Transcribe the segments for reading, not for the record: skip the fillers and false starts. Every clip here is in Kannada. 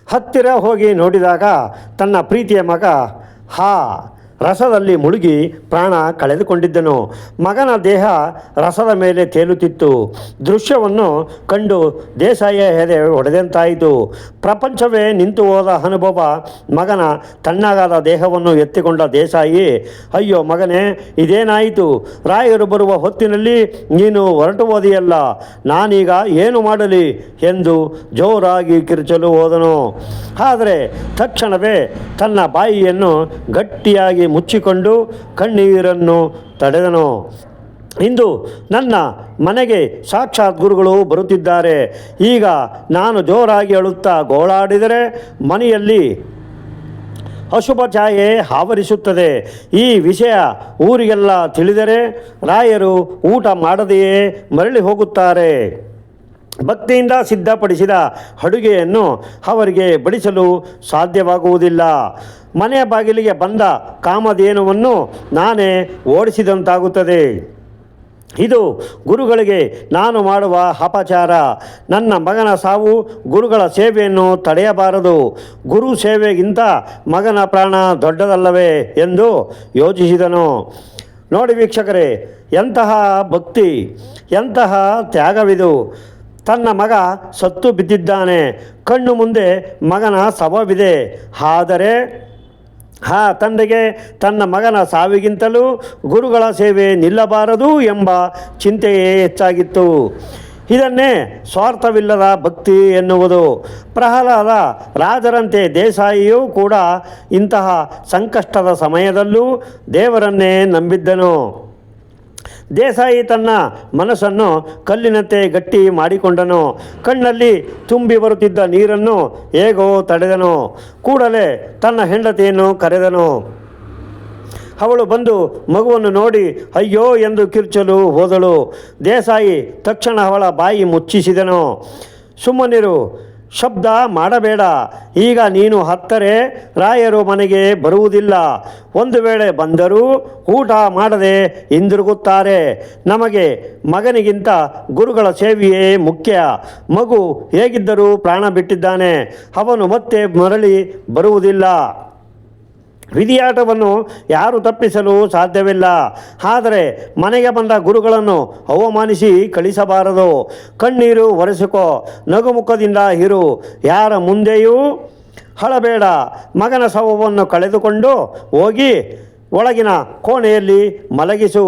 ಹತ್ತಿರ ಹೋಗಿ ನೋಡಿದಾಗ ತನ್ನ ಪ್ರೀತಿಯ ಮಗ ರಸದಲ್ಲಿ ಮುಳುಗಿ ಪ್ರಾಣ ಕಳೆದುಕೊಂಡಿದ್ದನು. ಮಗನ ದೇಹ ರಸದ ಮೇಲೆ ತೇಲುತ್ತಿತ್ತು. ದೃಶ್ಯವನ್ನು ಕಂಡು ದೇಸಾಯಿಯ ಎದೆ ಒಡೆದಂತಾಯಿತು. ಪ್ರಪಂಚವೇ ನಿಂತು ಹೋದ ಅನುಭವ. ಮಗನ ತಣ್ಣಗಾದ ದೇಹವನ್ನು ಎತ್ತಿಕೊಂಡ ದೇಸಾಯಿ, ಅಯ್ಯೋ ಮಗನೇ, ಇದೇನಾಯಿತು? ರಾಯರು ಬರುವ ಹೊತ್ತಿನಲ್ಲಿ ನೀನು ಹೊರಟು ಹೋದೆಯಲ್ಲ, ನಾನೀಗ ಏನು ಮಾಡಲಿ ಎಂದು ಜೋರಾಗಿ ಕಿರುಚಲು ಹೋದನು. ಆದರೆ ತಕ್ಷಣವೇ ತನ್ನ ಬಾಯಿಯನ್ನು ಗಟ್ಟಿಯಾಗಿ ಮುಚ್ಚಿಕೊಂಡು ಕಣ್ಣೀರನ್ನು ತಡೆದನು. ಇಂದು ನನ್ನ ಮನೆಗೆ ಸಾಕ್ಷಾತ್ ಗುರುಗಳು ಬರುತ್ತಿದ್ದಾರೆ. ಈಗ ನಾನು ಜೋರಾಗಿ ಅಳುತ್ತಾ ಗೋಳಾಡಿದರೆ ಮನೆಯಲ್ಲಿ ಅಶುಭ ಛಾಯೆ ಆವರಿಸುತ್ತದೆ. ಈ ವಿಷಯ ಊರಿಗೆಲ್ಲ ತಿಳಿದರೆ ರಾಯರು ಊಟ ಮಾಡದೆಯೇ ಮರಳಿ ಹೋಗುತ್ತಾರೆ. ಭಕ್ತಿಯಿಂದ ಸಿದ್ಧಪಡಿಸಿದ ಅಡುಗೆಯನ್ನು ಅವರಿಗೆ ಬಡಿಸಲು ಸಾಧ್ಯವಾಗುವುದಿಲ್ಲ. ಮನೆಯ ಬಾಗಿಲಿಗೆ ಬಂದ ಕಾಮಧೇನುವನ್ನು ನಾನೇ ಓಡಿಸಿದಂತಾಗುತ್ತದೆ. ಇದು ಗುರುಗಳಿಗೆ ನಾನು ಮಾಡುವ ಅಪಚಾರ. ನನ್ನ ಮಗನ ಸಾವು ಗುರುಗಳ ಸೇವೆಯನ್ನು ತಡೆಯಬಾರದು. ಗುರು ಸೇವೆಗಿಂತ ಮಗನ ಪ್ರಾಣ ದೊಡ್ಡದಲ್ಲವೇ ಎಂದು ಯೋಚಿಸಿದನು. ನೋಡಿ ವೀಕ್ಷಕರೇ, ಎಂತಹ ಭಕ್ತಿ, ಎಂತಹ ತ್ಯಾಗವಿದು. ತನ್ನ ಮಗ ಸತ್ತು ಬಿದ್ದಿದ್ದಾನೆ, ಕಣ್ಣು ಮುಂದೆ ಮಗನ ಶವವಿದೆ. ಆದರೆ ತಂದೆಗೆ ತನ್ನ ಮಗನ ಸಾವಿಗಿಂತಲೂ ಗುರುಗಳ ಸೇವೆ ನಿಲ್ಲಬಾರದು ಎಂಬ ಚಿಂತೆಯೇ ಹೆಚ್ಚಾಗಿತ್ತು. ಇದನ್ನೇ ಸ್ವಾರ್ಥವಿಲ್ಲದ ಭಕ್ತಿ ಎನ್ನುವುದು. ಪ್ರಹ್ಲಾದ ರಾಜರಂತೆ ದೇಸಾಯಿಯೂ ಕೂಡ ಇಂತಹ ಸಂಕಷ್ಟದ ಸಮಯದಲ್ಲೂ ದೇವರನ್ನೇ ನಂಬಿದ್ದನು. ದೇಸಾಯಿ ತನ್ನ ಮನಸ್ಸನ್ನು ಕಲ್ಲಿನಂತೆ ಗಟ್ಟಿ ಮಾಡಿಕೊಂಡನು. ಕಣ್ಣಲ್ಲಿ ತುಂಬಿ ಬರುತ್ತಿದ್ದ ನೀರನ್ನು ಹೇಗೋ ತಡೆದನು. ಕೂಡಲೇ ತನ್ನ ಹೆಂಡತಿಯನ್ನು ಕರೆದನು. ಅವಳು ಬಂದು ಮಗುವನ್ನು ನೋಡಿ ಅಯ್ಯೋ ಎಂದು ಕಿರ್ಚಲು ಹೋದಳು. ದೇಸಾಯಿ ತಕ್ಷಣ ಅವಳ ಬಾಯಿ ಮುಚ್ಚಿಸಿದನು. ಸುಮ್ಮನಿರು, ಶಬ್ದ ಮಾಡಬೇಡ. ಈಗ ನೀನು ಹತ್ತರೆ ರಾಯರು ಮನೆಗೆ ಬರುವುದಿಲ್ಲ. ಒಂದು ವೇಳೆ ಬಂದರೂ ಊಟ ಮಾಡದೆ ಹಿಂದಿರುಗುತ್ತಾರೆ. ನಮಗೆ ಮಗನಿಗಿಂತ ಗುರುಗಳ ಸೇವೆಯೇ ಮುಖ್ಯ. ಮಗು ಹೇಗಿದ್ದರೂ ಪ್ರಾಣ ಬಿಟ್ಟಿದ್ದಾನೆ. ಅವನು ಮತ್ತೆ ಮರಳಿ ಬರುವುದಿಲ್ಲ. ವಿಧಿಯಾಟವನ್ನು ಯಾರು ತಪ್ಪಿಸಲು ಸಾಧ್ಯವಿಲ್ಲ. ಆದರೆ ಮನೆಗೆ ಬಂದ ಗುರುಗಳನ್ನು ಅವಮಾನಿಸಿ ಕಳಿಸಬಾರದು. ಕಣ್ಣೀರು ಒರೆಸಿಕೋ, ನಗುಮುಖದಿಂದ ಇರು, ಯಾರ ಮುಂದೆಯೂ ಅಳಬೇಡ. ಮಗನ ಶವವನ್ನು ಕಳೆದುಕೊಂಡು ಹೋಗಿ ಒಳಗಿನ ಕೋಣೆಯಲ್ಲಿ ಮಲಗಿಸು.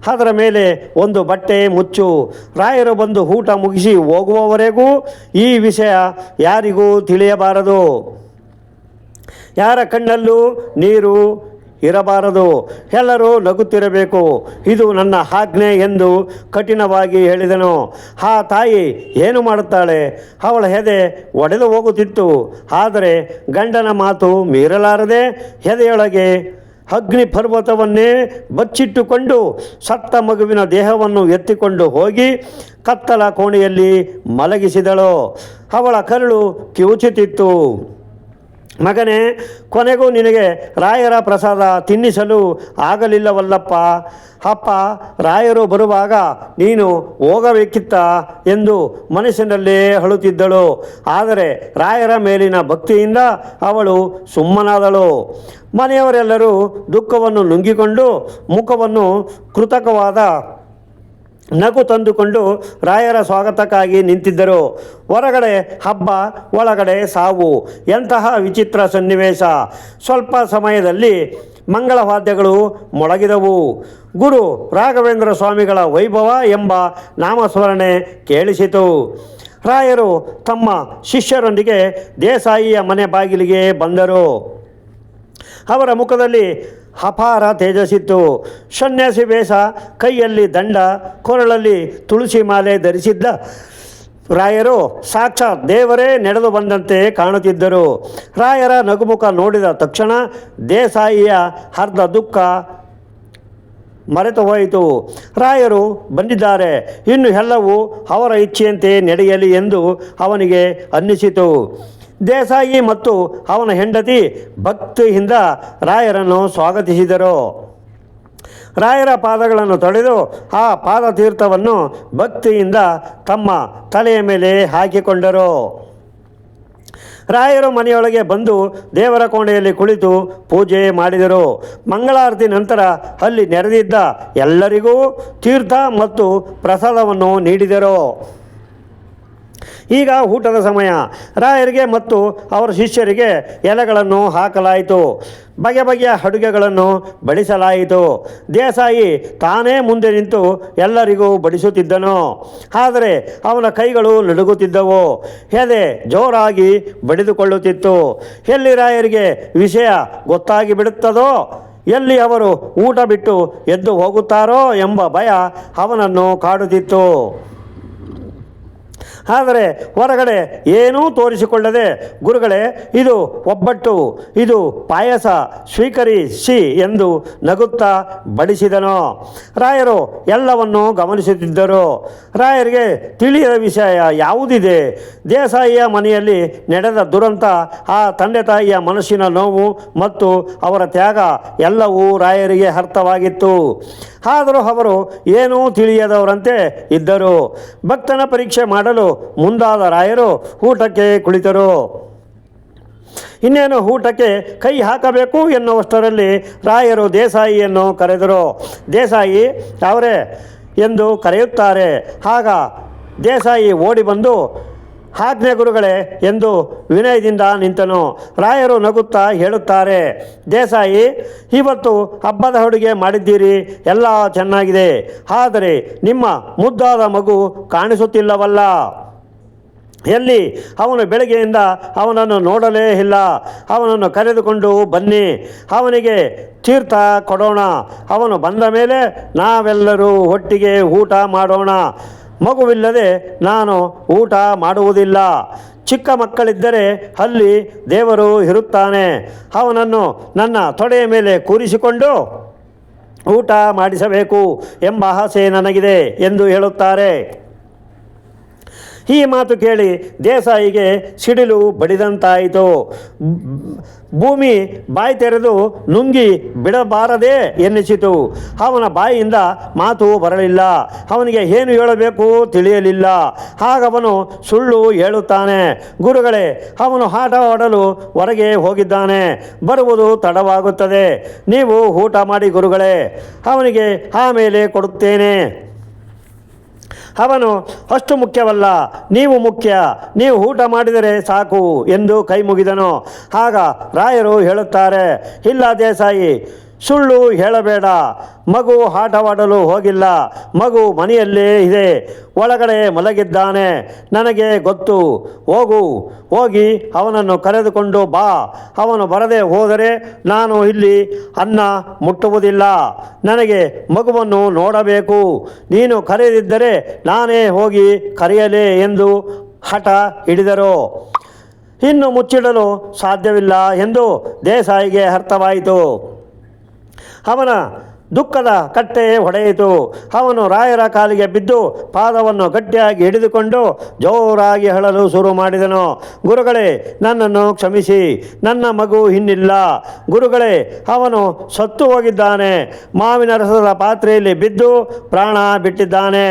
ಅದರ ಮೇಲೆ ಒಂದು ಬಟ್ಟೆ ಮುಚ್ಚು. ರಾಯರು ಬಂದು ಊಟ ಮುಗಿಸಿ ಹೋಗುವವರೆಗೂ ಈ ವಿಷಯ ಯಾರಿಗೂ ತಿಳಿಯಬಾರದು. ಯಾರ ಕಣ್ಣಲ್ಲೂ ನೀರು ಇರಬಾರದು. ಎಲ್ಲರೂ ನಗುತ್ತಿರಬೇಕು. ಇದು ನನ್ನ ಆಜ್ಞೆ ಎಂದು ಕಠಿಣವಾಗಿ ಹೇಳಿದನು. ಆ ತಾಯಿ ಏನು ಮಾಡುತ್ತಾಳೆ? ಅವಳ ಎದೆ ಒಡೆದು ಹೋಗುತ್ತಿತ್ತು. ಆದರೆ ಗಂಡನ ಮಾತು ಮೀರಲಾರದೆ ಎದೆಯೊಳಗೆ ಅಗ್ನಿ ಪರ್ವತವನ್ನೇ ಬಚ್ಚಿಟ್ಟುಕೊಂಡು ಸತ್ತ ಮಗುವಿನ ದೇಹವನ್ನು ಎತ್ತಿಕೊಂಡು ಹೋಗಿ ಕತ್ತಲ ಕೋಣೆಯಲ್ಲಿ ಮಲಗಿಸಿದಳು. ಅವಳ ಕರುಳು ಕಿವುಚುತ್ತಿತ್ತು. ಮಗನೇ, ಕೊನೆಗೂ ನಿನಗೆ ರಾಯರ ಪ್ರಸಾದ ತಿನ್ನಿಸಲು ಆಗಲಿಲ್ಲವಲ್ಲಪ್ಪ. ಅಪ್ಪ ರಾಯರು ಬರುವಾಗ ನೀನು ಹೋಗಬೇಕಿತ್ತ ಎಂದು ಮನಸ್ಸಿನಲ್ಲೇ ಅಳುತ್ತಿದ್ದಳು. ಆದರೆ ರಾಯರ ಮೇಲಿನ ಭಕ್ತಿಯಿಂದ ಅವಳು ಸುಮ್ಮನಾದಳು. ಮನೆಯವರೆಲ್ಲರೂ ದುಃಖವನ್ನು ನುಂಗಿಕೊಂಡು ಮುಖವನ್ನು ಕೃತಕವಾದ ನಗು ತಂದುಕೊಂಡು ರಾಯರ ಸ್ವಾಗತಕ್ಕಾಗಿ ನಿಂತಿದ್ದರು. ಹೊರಗಡೆ ಹಬ್ಬ, ಒಳಗಡೆ ಸಾವು. ಎಂತಹ ವಿಚಿತ್ರ ಸನ್ನಿವೇಶ! ಸ್ವಲ್ಪ ಸಮಯದಲ್ಲಿ ಮಂಗಳವಾದ್ಯಗಳು ಮೊಳಗಿದವು. ಗುರು ರಾಘವೇಂದ್ರ ಸ್ವಾಮಿಗಳ ವೈಭವ ಎಂಬ ನಾಮಸ್ಮರಣೆ ಕೇಳಿಸಿತು. ರಾಯರು ತಮ್ಮ ಶಿಷ್ಯರೊಂದಿಗೆ ದೇಸಾಯಿಯ ಮನೆ ಬಾಗಿಲಿಗೆ ಬಂದರು. ಅವರ ಮುಖದಲ್ಲಿ ಅಪಾರ ತೇಜಸ್ಸಿತ್ತು. ಸನ್ಯಾಸಿ ವೇಷ, ಕೈಯಲ್ಲಿ ದಂಡ, ಕೊರಳಲ್ಲಿ ತುಳಸಿ ಮಾಲೆ ಧರಿಸಿದ್ದ ರಾಯರು ಸಾಕ್ಷಾತ್ ದೇವರೇ ನಡೆದು ಬಂದಂತೆ ಕಾಣುತ್ತಿದ್ದರು. ರಾಯರ ನಗುಮುಖ ನೋಡಿದ ತಕ್ಷಣ ದೇಸಾಯಿಯ ಅರ್ಧ ದುಃಖ ಮರೆತು ಹೋಯಿತು. ರಾಯರು ಬಂದಿದ್ದಾರೆ, ಇನ್ನು ಎಲ್ಲವೂ ಅವರ ಇಚ್ಛೆಯಂತೆ ನಡೆಯಲಿ ಎಂದು ಅವನಿಗೆ ಅನ್ನಿಸಿತು. ದೇಸಾಯಿ ಮತ್ತು ಅವನ ಹೆಂಡತಿ ಭಕ್ತಿಯಿಂದ ರಾಯರನ್ನು ಸ್ವಾಗತಿಸಿದರು. ರಾಯರ ಪಾದಗಳನ್ನು ತೊಳೆದು ಆ ಪಾದತೀರ್ಥವನ್ನು ಭಕ್ತಿಯಿಂದ ತಮ್ಮ ತಲೆಯ ಮೇಲೆ ಹಾಕಿಕೊಂಡರು. ರಾಯರು ಮನೆಯೊಳಗೆ ಬಂದು ದೇವರ ಕೋಣೆಯಲ್ಲಿ ಕುಳಿತು ಪೂಜೆ ಮಾಡಿದರು. ಮಂಗಳಾರತಿ ನಂತರ ಅಲ್ಲಿ ನೆರೆದಿದ್ದ ಎಲ್ಲರಿಗೂ ತೀರ್ಥ ಮತ್ತು ಪ್ರಸಾದವನ್ನು ನೀಡಿದರು. ಈಗ ಊಟದ ಸಮಯ. ರಾಯರಿಗೆ ಮತ್ತು ಅವರ ಶಿಷ್ಯರಿಗೆ ಎಲೆಗಳನ್ನು ಹಾಕಲಾಯಿತು. ಬಗೆ ಬಗೆಯ ಅಡುಗೆಗಳನ್ನು ಬಡಿಸಲಾಯಿತು. ದೇಸಾಯಿ ತಾನೇ ಮುಂದೆ ನಿಂತು ಎಲ್ಲರಿಗೂ ಬಡಿಸುತ್ತಿದ್ದನು. ಆದರೆ ಅವನ ಕೈಗಳು ನಡುಗುತ್ತಿದ್ದವು. ಎದೆ ಜೋರಾಗಿ ಬಡಿದುಕೊಳ್ಳುತ್ತಿತ್ತು. ಎಲ್ಲಿ ರಾಯರಿಗೆ ವಿಷಯ ಗೊತ್ತಾಗಿ ಬಿಡುತ್ತದೋ, ಎಲ್ಲಿ ಅವರು ಊಟ ಬಿಟ್ಟು ಎದ್ದು ಹೋಗುತ್ತಾರೋ ಎಂಬ ಭಯ ಅವನನ್ನು ಕಾಡುತ್ತಿತ್ತು. ಆದರೆ ಹೊರಗಡೆ ಏನೂ ತೋರಿಸಿಕೊಳ್ಳದೆ, ಗುರುಗಳೇ, ಇದು ಒಬ್ಬಟ್ಟು, ಇದು ಪಾಯಸ, ಸ್ವೀಕರಿಸಿ ಎಂದು ನಗುತ್ತಾ ಬಡಿಸಿದನು. ರಾಯರು ಎಲ್ಲವನ್ನೂ ಗಮನಿಸುತ್ತಿದ್ದರು. ರಾಯರಿಗೆ ತಿಳಿಯದ ವಿಷಯ ಯಾವುದಿದೆ? ದೇಸಾಯಿಯ ಮನೆಯಲ್ಲಿ ನಡೆದ ದುರಂತ, ಆ ತಂದೆ ತಾಯಿಯ ಮನಸ್ಸಿನ ನೋವು ಮತ್ತು ಅವರ ತ್ಯಾಗ ಎಲ್ಲವೂ ರಾಯರಿಗೆ ಅರ್ಥವಾಗಿತ್ತು. ಆದರೂ ಅವರು ಏನೂ ತಿಳಿಯದವರಂತೆ ಇದ್ದರು. ಭಕ್ತನ ಪರೀಕ್ಷೆ ಮಾಡಲು ಮುಂದಾದ ರಾಯರು ಊಟಕ್ಕೆ ಕುಳಿತರು. ಇನ್ನೇನು ಊಟಕ್ಕೆ ಕೈ ಹಾಕಬೇಕು ಎನ್ನುವಷ್ಟರಲ್ಲಿ ರಾಯರು ದೇಸಾಯಿಯನ್ನು ಕರೆದರು. ದೇಸಾಯಿ ಅವರೇ ಎಂದು ಕರೆಯುತ್ತಾರೆ. ಆಗ ದೇಸಾಯಿ ಓಡಿ ಬಂದು, ಆಜ್ಞೆ ಗುರುಗಳೇ ಎಂದು ವಿನಯದಿಂದ ನಿಂತನು. ರಾಯರು ನಗುತ್ತಾ ಹೇಳುತ್ತಾರೆ, ದೇಸಾಯಿ, ಇವತ್ತು ಹಬ್ಬದ ಅಡುಗೆ ಮಾಡಿದ್ದೀರಿ, ಎಲ್ಲ ಚೆನ್ನಾಗಿದೆ. ಆದರೆ ನಿಮ್ಮ ಮುದ್ದಾದ ಮಗು ಕಾಣಿಸುತ್ತಿಲ್ಲವಲ್ಲ. ಎಲ್ಲಿ ಅವನು? ಬೆಳಗ್ಗೆಯಿಂದ ಅವನನ್ನು ನೋಡಲೇ ಇಲ್ಲ. ಅವನನ್ನು ಕರೆದುಕೊಂಡು ಬನ್ನಿ, ಅವನಿಗೆ ತೀರ್ಥ ಕೊಡೋಣ. ಅವನು ಬಂದ ಮೇಲೆ ನಾವೆಲ್ಲರೂ ಒಟ್ಟಿಗೆ ಊಟ ಮಾಡೋಣ. ಮಗುವಿಲ್ಲದೆ ನಾನು ಊಟ ಮಾಡುವುದಿಲ್ಲ. ಚಿಕ್ಕ ಮಕ್ಕಳಿದ್ದರೆ ಅಲ್ಲಿ ದೇವರು ಇರುತ್ತಾನೆ. ಅವನನ್ನು ನನ್ನ ತೊಡೆಯ ಮೇಲೆ ಕೂರಿಸಿಕೊಂಡು ಊಟ ಮಾಡಿಸಬೇಕು ಎಂಬ ಆಸೆ ನನಗಿದೆ ಎಂದು ಹೇಳುತ್ತಾರೆ. ಈ ಮಾತು ಕೇಳಿ ದೇಸಾಯಿಗೆ ಸಿಡಿಲು ಬಡಿದಂತಾಯಿತು. ಭೂಮಿ ಬಾಯಿ ತೆರೆದು ನುಂಗಿ ಬಿಡಬಾರದೆ ಎನ್ನಿಸಿತು. ಅವನ ಬಾಯಿಯಿಂದ ಮಾತು ಬರಲಿಲ್ಲ. ಅವನಿಗೆ ಏನು ಹೇಳಬೇಕು ತಿಳಿಯಲಿಲ್ಲ. ಆಗವನು ಸುಳ್ಳು ಹೇಳುತ್ತಾನೆ. ಗುರುಗಳೇ, ಅವನು ಆಟ ಆಡಲು ಹೊರಗೆ ಹೋಗಿದ್ದಾನೆ, ಬರುವುದು ತಡವಾಗುತ್ತದೆ. ನೀವು ಊಟ ಮಾಡಿ ಗುರುಗಳೇ, ಅವನಿಗೆ ಆಮೇಲೆ ಕೊಡುತ್ತೇನೆ. ಅವನು ಅಷ್ಟು ಮುಖ್ಯವಲ್ಲ, ನೀವು ಮುಖ್ಯ. ನೀವು ಊಟ ಮಾಡಿದರೆ ಸಾಕು ಎಂದು ಕೈ ಮುಗಿದನು. ಆಗ ರಾಯರು ಹೇಳುತ್ತಾರೆ, ಇಲ್ಲ ದೇಸಾಯಿ, ಸುಳ್ಳು ಹೇಳಬೇಡ. ಮಗು ಆಟವಾಡಲು ಹೋಗಿಲ್ಲ. ಮಗು ಮನೆಯಲ್ಲೇ ಇದೆ, ಒಳಗಡೆ ಮಲಗಿದ್ದಾನೆ. ನನಗೆ ಗೊತ್ತು. ಹೋಗಿ ಅವನನ್ನು ಕರೆದುಕೊಂಡು ಬಾ. ಅವನು ಬರದೆ ಹೋದರೆ ನಾನು ಇಲ್ಲಿ ಅನ್ನ ಮುಟ್ಟುವುದಿಲ್ಲ. ನನಗೆ ಮಗುವನ್ನು ನೋಡಬೇಕು. ನೀನು ಕರೆದಿದ್ದರೆ ನಾನೇ ಹೋಗಿ ಕರೆಯಲೇ ಎಂದು ಹಠ ಹಿಡಿದರು. ಇನ್ನು ಮುಚ್ಚಿಡಲು ಸಾಧ್ಯವಿಲ್ಲ ಎಂದು ದೇಸಾಯಿಗೆ ಅರ್ಥವಾಯಿತು. ಅವನ ದುಃಖದ ಕಟ್ಟೆ ಹೊಡೆಯಿತು. ಅವನು ರಾಯರ ಕಾಲಿಗೆ ಬಿದ್ದು ಪಾದವನ್ನು ಗಟ್ಟಿಯಾಗಿ ಹಿಡಿದುಕೊಂಡು ಜೋರಾಗಿ ಅಳಲು ಶುರು ಮಾಡಿದನು. ಗುರುಗಳೇ, ನನ್ನನ್ನು ಕ್ಷಮಿಸಿ, ನನ್ನ ಮಗು ಇನ್ನಿಲ್ಲ. ಗುರುಗಳೇ, ಅವನು ಸತ್ತು ಹೋಗಿದ್ದಾನೆ. ಮಾವಿನ ರಸದ ಪಾತ್ರೆಯಲ್ಲಿ ಬಿದ್ದು ಪ್ರಾಣ ಬಿಟ್ಟಿದ್ದಾನೆ.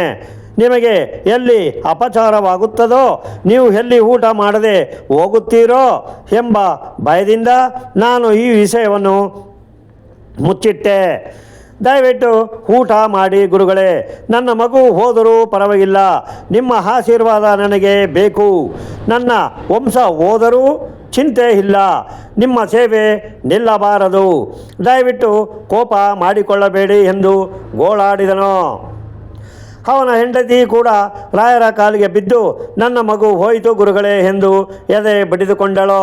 ನಿಮಗೆ ಎಲ್ಲಿ ಅಪಚಾರವಾಗುತ್ತದೋ, ನೀವು ಎಲ್ಲಿ ಊಟ ಮಾಡದೆ ಹೋಗುತ್ತೀರೋ ಎಂಬ ಭಯದಿಂದ ನಾನು ಈ ವಿಷಯವನ್ನು ಮುಚ್ಚಿಟ್ಟೆ. ದಯವಿಟ್ಟು ಊಟ ಮಾಡಿ ಗುರುಗಳೇ. ನನ್ನ ಮಗು ಹೋದರೂ ಪರವಾಗಿಲ್ಲ. ನಿಮ್ಮ ಆಶೀರ್ವಾದ ನನಗೆ ಬೇಕು. ನನ್ನ ವಂಶ ಹೋದರೂ ಚಿಂತೆ ಇಲ್ಲ. ನಿಮ್ಮ ಸೇವೆ ನಿಲ್ಲಬಾರದು. ದಯವಿಟ್ಟು ಕೋಪ ಮಾಡಿಕೊಳ್ಳಬೇಡಿ ಎಂದು ಗೋಳಾಡಿದನು. ಅವನ ಹೆಂಡತಿ ಕೂಡ ರಾಯರ ಕಾಲಿಗೆ ಬಿದ್ದು, ನನ್ನ ಮಗು ಹೋಯಿತು ಗುರುಗಳೇ ಎಂದು ಎದೆ ಬಡಿದುಕೊಂಡಳು.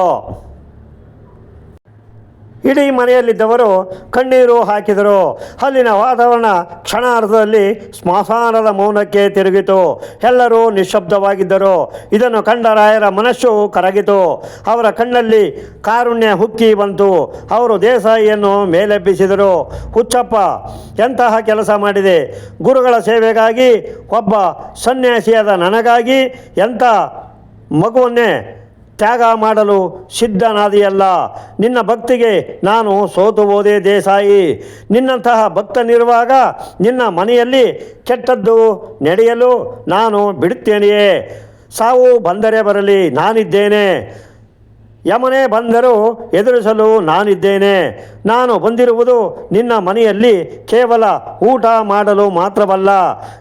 ಇಡೀ ಮನೆಯಲ್ಲಿದ್ದವರು ಕಣ್ಣೀರು ಹಾಕಿದರು. ಅಲ್ಲಿನ ವಾತಾವರಣ ಕ್ಷಣಾರ್ಧದಲ್ಲಿ ಸ್ಮಶಾನದ ಮೌನಕ್ಕೆ ತಿರುಗಿತು. ಎಲ್ಲರೂ ನಿಶ್ಶಬ್ದವಾಗಿದ್ದರು. ಇದನ್ನು ಕಂಡ ರಾಯರ ಮನಸ್ಸು ಕರಗಿತು. ಅವರ ಕಣ್ಣಲ್ಲಿ ಕಾರುಣ್ಯ ಹುಕ್ಕಿ ಬಂತು. ಅವರು ದೇಸಾಯಿಯನ್ನು ಮೇಲೆಬ್ಬಿಸಿದರು. ಹುಚ್ಚಪ್ಪ ಎಂತಹ ಕೆಲಸ ಮಾಡಿದೆ! ಗುರುಗಳ ಸೇವೆಗಾಗಿ, ಒಬ್ಬ ಸನ್ಯಾಸಿಯಾದ ನನಗಾಗಿ ಎಂಥ ಮಗುವನ್ನೇ ತ್ಯಾಗ ಮಾಡಲು ಸಿದ್ಧನಾದಿಯಲ್ಲ. ನಿನ್ನ ಭಕ್ತಿಗೆ ನಾನು ಸೋತು ಹೋದೆ ದೇಸಾಯಿ. ನಿನ್ನಂತಹ ಭಕ್ತನಿರುವಾಗ ನಿನ್ನ ಮನೆಯಲ್ಲಿ ಕೆಟ್ಟದ್ದು ನಡೆಯಲು ನಾನು ಬಿಡುತ್ತೇನೆಯೇ? ಸಾವು ಬಂದರೆ ಬರಲಿ, ನಾನಿದ್ದೇನೆ. ಯಮನೇ ಬಂದರೂ ಎದುರಿಸಲು ನಾನಿದ್ದೇನೆ. ನಾನು ಬಂದಿರುವುದು ನಿನ್ನ ಮನೆಯಲ್ಲಿ ಕೇವಲ ಊಟ ಮಾಡಲು ಮಾತ್ರವಲ್ಲ,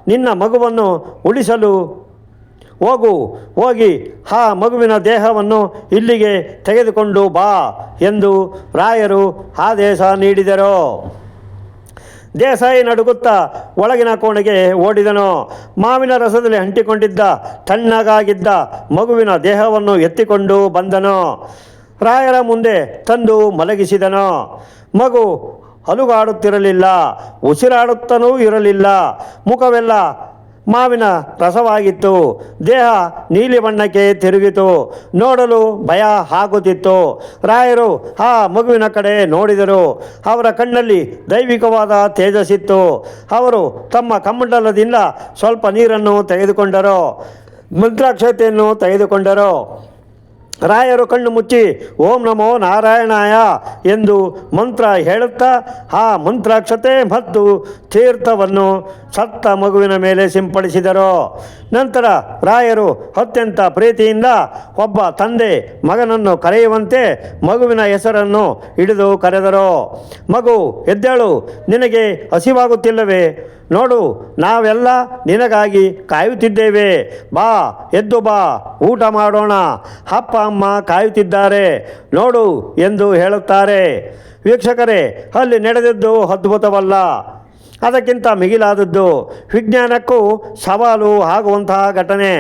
ನಿನ್ನ ಮಗುವನ್ನು ಉಳಿಸಲು. ಹೋಗಿ ಆ ಮಗುವಿನ ದೇಹವನ್ನು ಇಲ್ಲಿಗೆ ತೆಗೆದುಕೊಂಡು ಬಾ ಎಂದು ರಾಯರು ಆದೇಶ ನೀಡಿದರು. ದೇಸಾಯಿ ನಡುಗುತ್ತಾ ಒಳಗಿನ ಕೋಣೆಗೆ ಓಡಿದನು. ಮಾವಿನ ರಸದಲ್ಲಿ ಅಂಟಿಕೊಂಡಿದ್ದ ತಣ್ಣಗಾಗಿದ್ದ ಮಗುವಿನ ದೇಹವನ್ನು ಎತ್ತಿಕೊಂಡು ಬಂದನು. ರಾಯರ ಮುಂದೆ ತಂದು ಮಲಗಿಸಿದನು. ಮಗು ಅಲುಗಾಡುತ್ತಿರಲಿಲ್ಲ, ಉಸಿರಾಡುತ್ತಲೂ ಇರಲಿಲ್ಲ. ಮುಖವೆಲ್ಲ ಮಾವಿನ ರಸವಾಗಿತ್ತು. ದೇಹ ನೀಲಿ ಬಣ್ಣಕ್ಕೆ ತಿರುಗಿತು. ನೋಡಲು ಭಯ ಆಗುತ್ತಿತ್ತು. ರಾಯರು ಆ ಮಗುವಿನ ಕಡೆ ನೋಡಿದರು. ಅವರ ಕಣ್ಣಲ್ಲಿ ದೈವಿಕವಾದ ತೇಜಸ್ಸಿತ್ತು. ಅವರು ತಮ್ಮ ಕಮಂಡಲದಿಂದ ಸ್ವಲ್ಪ ನೀರನ್ನು ತೆಗೆದುಕೊಂಡರು, ಮಂತ್ರಾಕ್ಷತೆಯನ್ನು ತೆಗೆದುಕೊಂಡರು. ರಾಯರು ಕಣ್ಣು ಮುಚ್ಚಿ ಓಂ ನಮೋ ನಾರಾಯಣಾಯ ಎಂದು ಮಂತ್ರ ಹೇಳುತ್ತಾ ಆ ಮಂತ್ರಾಕ್ಷತೆ ಮತ್ತು ತೀರ್ಥವನ್ನು ಸತ್ತ ಮಗುವಿನ ಮೇಲೆ ಸಿಂಪಡಿಸಿದರು. ನಂತರ ರಾಯರು ಅತ್ಯಂತ ಪ್ರೀತಿಯಿಂದ ಒಬ್ಬ ತಂದೆ ಮಗನನ್ನು ಕರೆಯುವಂತೆ ಮಗುವಿನ ಹೆಸರನ್ನು ಹಿಡಿದು ಕರೆದರು. ಮಗು, ಎದ್ದೇಳು, ನಿನಗೆ ಹಸಿವಾಗುತ್ತಿಲ್ಲವೇ? ನೋಡು, ನಾವೆಲ್ಲ ನಿನಗಾಗಿ ಕಾಯುತ್ತಿದ್ದೇವೆ. ಬಾ, ಎದ್ದು ಬಾ, ಊಟ ಮಾಡೋಣ. ಅಪ್ಪ ಅಮ್ಮ ಕಾಯುತ್ತಿದ್ದಾರೆ ನೋಡು ಎಂದು ಹೇಳುತ್ತಾರೆ. ವೀಕ್ಷಕರೇ, ಅಲ್ಲಿ ನಡೆದದ್ದು ಅದ್ಭುತವಲ್ಲ, ಅದಕ್ಕಿಂತ ಮಿಗಿಲಾದದ್ದು, ವಿಜ್ಞಾನಕ್ಕೂ ಸವಾಲು ಆಗುವಂತಹ ಘಟನೆ.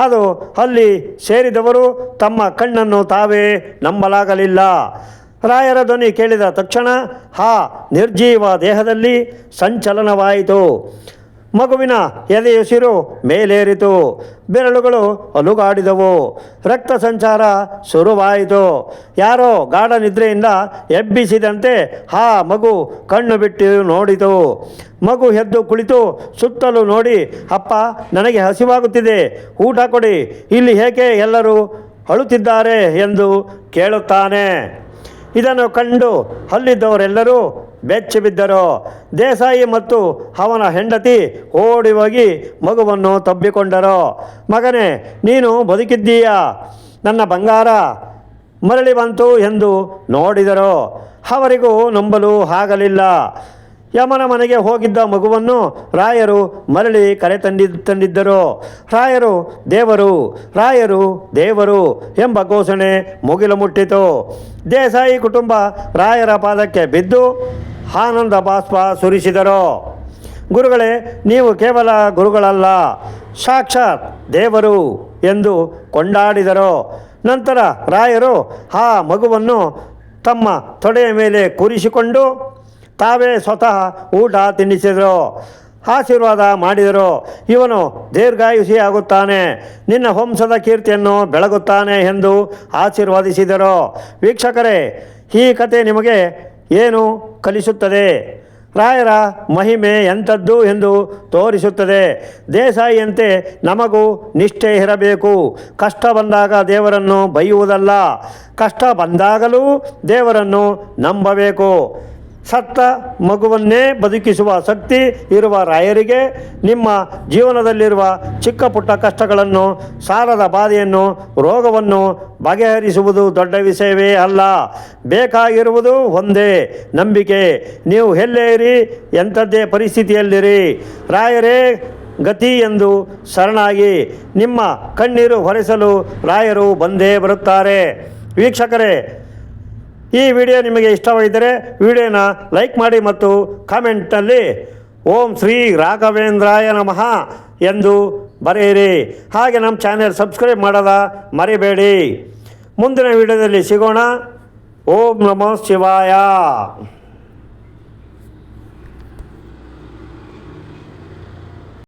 ಅದು ಅಲ್ಲಿ ಸೇರಿದವರು ತಮ್ಮ ಕಣ್ಣನ್ನು ತಾವೇ ನಂಬಲಾಗಲಿಲ್ಲ. ರಾಯರ ಧ್ವನಿ ಕೇಳಿದ ತಕ್ಷಣ ಆ ನಿರ್ಜೀವ ದೇಹದಲ್ಲಿ ಸಂಚಲನವಾಯಿತು. ಮಗುವಿನ ಎದೆಯುಸಿರು ಮೇಲೇರಿತು. ಬೆರಳುಗಳು ಅಲುಗಾಡಿದವು. ರಕ್ತ ಸಂಚಾರ ಶುರುವಾಯಿತು. ಯಾರೋ ಗಾಢ ನಿದ್ರೆಯಿಂದ ಎಬ್ಬಿಸಿದಂತೆ ಆ ಮಗು ಕಣ್ಣು ಬಿಟ್ಟು ನೋಡಿತು. ಮಗು ಎದ್ದು ಕುಳಿತು ಸುತ್ತಲೂ ನೋಡಿ, ಅಪ್ಪ, ನನಗೆ ಹಸಿವಾಗುತ್ತಿದೆ, ಊಟ ಕೊಡಿ. ಇಲ್ಲಿ ಏಕೆ ಎಲ್ಲರೂ ಅಳುತ್ತಿದ್ದಾರೆ ಎಂದು ಕೇಳುತ್ತಾನೆ. ಇದನ್ನು ಕಂಡು ಅಲ್ಲಿದ್ದವರೆಲ್ಲರೂ ಬೆಚ್ಚಿ ಬಿದ್ದರು. ದೇಸಾಯಿ ಮತ್ತು ಅವನ ಹೆಂಡತಿ ಓಡಿ ಹೋಗಿ ಮಗುವನ್ನು ತಬ್ಬಿಕೊಂಡರು. ಮಗನೇ, ನೀನು ಬದುಕಿದ್ದೀಯಾ, ನನ್ನ ಬಂಗಾರ ಮರಳಿ ಬಂತು ಎಂದು ನೋಡಿದರು. ಅವರಿಗೂ ನಂಬಲು ಆಗಲಿಲ್ಲ. ಯಮನ ಮನೆಗೆ ಹೋಗಿದ್ದ ಮಗುವನ್ನು ರಾಯರು ಮರಳಿ ತಂದಿದ್ದರು. ರಾಯರು ದೇವರು, ರಾಯರು ದೇವರು ಎಂಬ ಘೋಷಣೆ ಮುಗಿಲು ಮುಟ್ಟಿತು. ದೇಸಾಯಿ ಕುಟುಂಬ ರಾಯರ ಪಾದಕ್ಕೆ ಬಿದ್ದು ಆನಂದ ಬಾಷ್ಪ ಸುರಿಸಿದರು. ಗುರುಗಳೇ, ನೀವು ಕೇವಲ ಗುರುಗಳಲ್ಲ, ಸಾಕ್ಷಾತ್ ದೇವರು ಎಂದು ಕೊಂಡಾಡಿದರು. ನಂತರ ರಾಯರು ಆ ಮಗುವನ್ನು ತಮ್ಮ ತೊಡೆಯ ಮೇಲೆ ಕೂರಿಸಿಕೊಂಡು ತಾವೇ ಸ್ವತಃ ಊಟ ತಿನ್ನಿಸಿದರು, ಆಶೀರ್ವಾದ ಮಾಡಿದರು. ಇವನು ದೀರ್ಘಾಯುಷಿ ಆಗುತ್ತಾನೆ, ನಿನ್ನ ವಂಶದ ಕೀರ್ತಿಯನ್ನು ಬೆಳಗುತ್ತಾನೆ ಎಂದು ಆಶೀರ್ವಾದಿಸಿದರು. ವೀಕ್ಷಕರೇ, ಈ ಕತೆ ನಿಮಗೆ ಏನು ಕಲಿಸುತ್ತದೆ? ರಾಯರ ಮಹಿಮೆ ಎಂಥದ್ದು ಎಂದು ತೋರಿಸುತ್ತದೆ. ದೇಸಾಯಿಯಂತೆ ನಮಗೂ ನಿಷ್ಠೆ ಇರಬೇಕು. ಕಷ್ಟ ಬಂದಾಗ ದೇವರನ್ನು ಬೈಯುವುದಲ್ಲ, ಕಷ್ಟ ಬಂದಾಗಲೂ ದೇವರನ್ನು ನಂಬಬೇಕು. ಸತ್ತ ಮಗುವನ್ನೇ ಬದುಕಿಸುವ ಶಕ್ತಿ ಇರುವ ರಾಯರಿಗೆ ನಿಮ್ಮ ಜೀವನದಲ್ಲಿರುವ ಚಿಕ್ಕ ಪುಟ್ಟ ಕಷ್ಟಗಳನ್ನು, ಸಾಲದ ಬಾಧೆಯನ್ನು, ರೋಗವನ್ನು ಬಗೆಹರಿಸುವುದು ದೊಡ್ಡ ವಿಷಯವೇ ಅಲ್ಲ. ಬೇಕಾಗಿರುವುದು ಒಂದೇ, ನಂಬಿಕೆ. ನೀವು ಎಲ್ಲೇ ಇರಿ, ಎಂಥದ್ದೇ ಪರಿಸ್ಥಿತಿಯಲ್ಲಿರಿ, ರಾಯರೇ ಗತಿ ಎಂದು ಶರಣಾಗಿ ನಿಮ್ಮ ಕಣ್ಣೀರು ಹೊರೆಸಲು ರಾಯರು ಬಂದೇ ಬರುತ್ತಾರೆ. ವೀಕ್ಷಕರೇ, ಈ ವಿಡಿಯೋ ನಿಮಗೆ ಇಷ್ಟವಾಗಿದ್ದರೆ ವಿಡಿಯೋನ ಲೈಕ್ ಮಾಡಿ ಮತ್ತು ಕಾಮೆಂಟ್ನಲ್ಲಿ ಓಂ ಶ್ರೀ ರಾಘವೇಂದ್ರಾಯ ನಮಃ ಎಂದು ಬರೆಯಿರಿ. ಹಾಗೆ ನಮ್ಮ ಚಾನೆಲ್ ಸಬ್ಸ್ಕ್ರೈಬ್ ಮಾಡೋದ ಮರಿಬೇಡಿ. ಮುಂದಿನ ವಿಡಿಯೋದಲ್ಲಿ ಸಿಗೋಣ. ಓಂ ನಮೋ ಶಿವಾಯ.